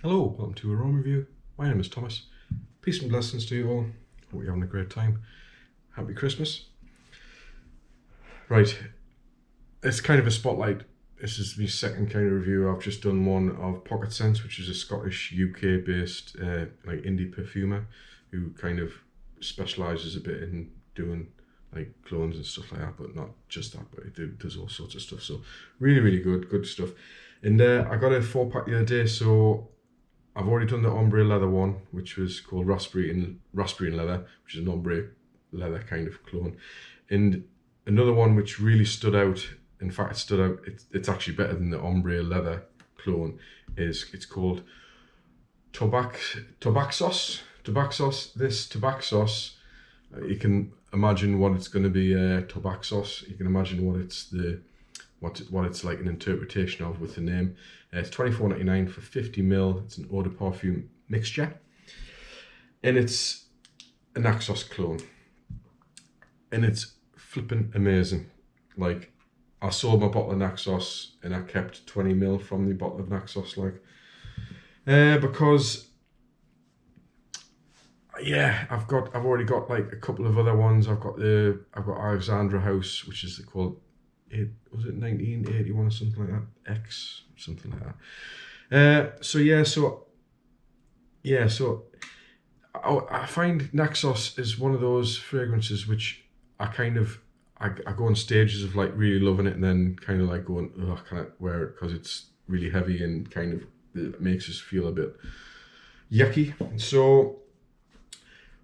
Hello, welcome to a Rome review. My name is Thomas. Peace and blessings to you all. Hope you're having a great time. Happy Christmas. Right, it's kind of a spotlight. This is the second kind of review. I've just done one of Pocket Sense, which is a Scottish, UK based like indie perfumer who kind of specialises a bit in doing like clones and stuff like that, but not just that, but it does all sorts of stuff. So really good stuff. And I got a 4-pack the other day, so I've already done the ombre leather one, which was called raspberry and leather, which is an ombre leather kind of clone. And another one which really stood out, in fact it stood out, it's actually better than the ombre leather clone, it's called Tobaxos. This Tobaxos, you can imagine what it's going to be. Tobaxos, you can imagine what it's like an interpretation of with the name. It's $24.99 for 50ml. It's an eau de parfum mixture, and it's a Naxos clone, and it's flipping amazing. Like, I sold my bottle of Naxos and I kept 20ml from the bottle of Naxos, like, because yeah, I've already got like a couple of other ones. I've got Alexandra House, which is called, was it 1981 or something like that? X, something like that. So I find Naxos is one of those fragrances which I go on stages of like really loving it, and then kind of like going, oh, I can't wear it because it's really heavy and kind of it makes us feel a bit yucky. So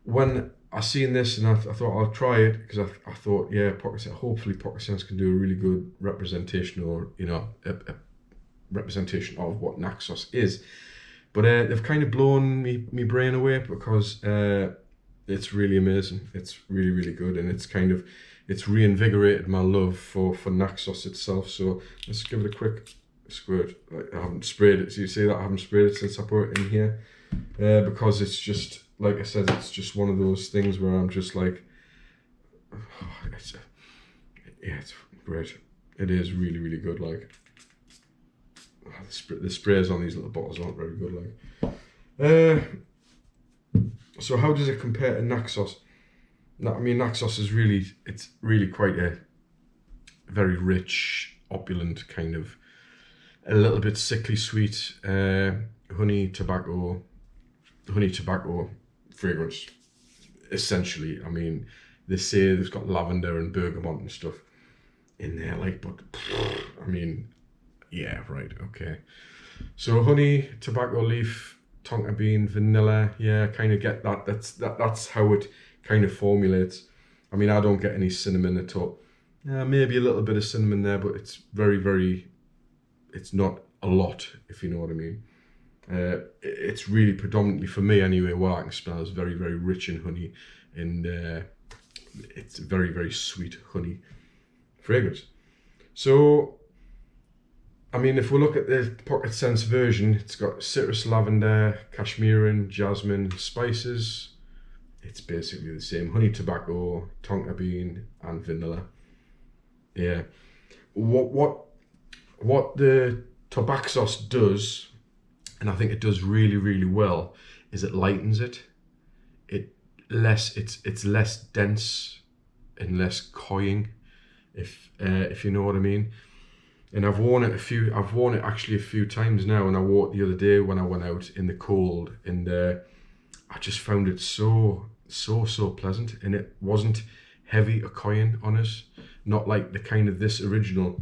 when I seen this, and I thought I'll try it, because I thought, yeah, hopefully Pocket Sense can do a really good representation, or a representation of what Naxos is. But they've kind of blown me brain away, because it's really amazing. It's really good, and it's reinvigorated my love for Naxos itself. So let's give it a quick squirt. I haven't sprayed it, so you see that I haven't sprayed it since I put it in here, because it's just, like I said, it's just one of those things where I'm just like, oh, it's great. It is really good. Like, the sprays on these little bottles aren't very good. Like, so how does it compare to Naxos? I mean, Naxos is really quite a very rich, opulent kind of, a little bit sickly sweet honey tobacco fragrance, essentially. I mean, they say they've got lavender and bergamot and stuff in there, like, but I mean, yeah, right, okay. So honey, tobacco leaf, tonka bean, vanilla, yeah, kind of get that. That's how it kind of formulates. I mean, I don't get any cinnamon at all. Maybe a little bit of cinnamon there, but it's very, it's not a lot, if you know what I mean. It's really predominantly, for me anyway, what I can smell is very rich in honey, and it's a very sweet honey fragrance. So, I mean, if we look at the Pocket Sense version, it's got citrus, lavender, cashmere, jasmine, spices. It's basically the same: honey, tobacco, tonka bean, and vanilla. Yeah. What the Tobaxos does, and I think it does really well, is it lightens it. It's less dense and less cloying, if you know what I mean. And I've worn it actually a few times now, and I wore it the other day when I went out in the cold, and I just found it so pleasant, and it wasn't heavy or cloying on us, not like the kind of this original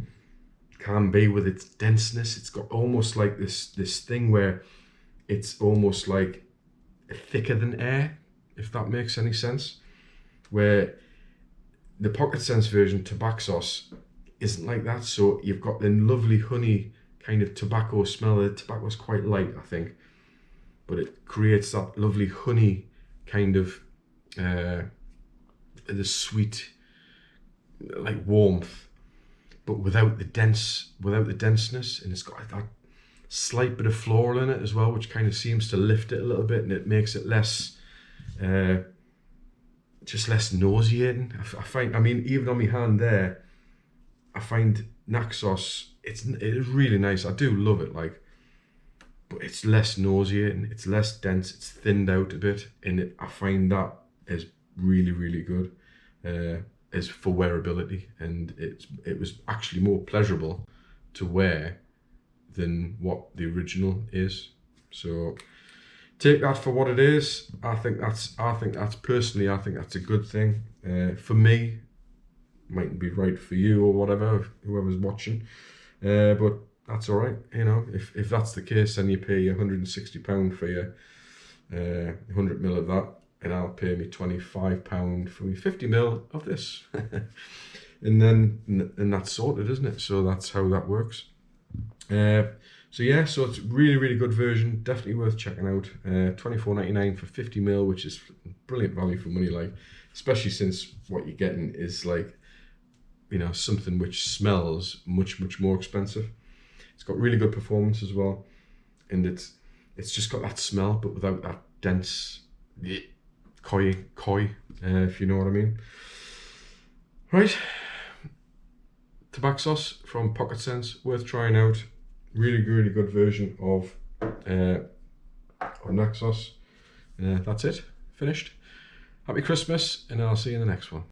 can be with its denseness. It's got almost like this thing where it's almost like thicker than air, if that makes any sense. Where the Pocket Sense version, Tobaxos, isn't like that. So you've got the lovely honey kind of tobacco smell. The tobacco's quite light, I think, but it creates that lovely honey kind of the sweet, like, warmth, but without the denseness, and it's got that slight bit of floral in it as well, which kind of seems to lift it a little bit, and it makes it less just less nauseating. I find, I mean, even on my hand there, I find Naxos, it is really nice. I do love it. Like, but it's less nauseating, it's less dense, it's thinned out a bit, and I find that is really, really good is for wearability, and it was actually more pleasurable to wear than what the original is. So take that for what it is. I think that's personally, I think that's a good thing. For me, mightn't be right for you or whatever, whoever's watching, but that's all right. You know, if that's the case, then you pay £160 for your 100ml of that, and I'll pay me £25 for me 50ml of this, and that's sorted, isn't it? So that's how that works. So yeah, so it's really, really good version, definitely worth checking out. £24.99 for 50ml, which is brilliant value for money, like, especially since what you're getting is like, you know, something which smells much, much more expensive. It's got really good performance as well, and it's just got that smell, but without that dense coy, if you know what I mean. Right, Tobaxos from Pocket Sense, worth trying out. Really, really good version of Naxos. That's it, finished. Happy Christmas, and I'll see you in the next one.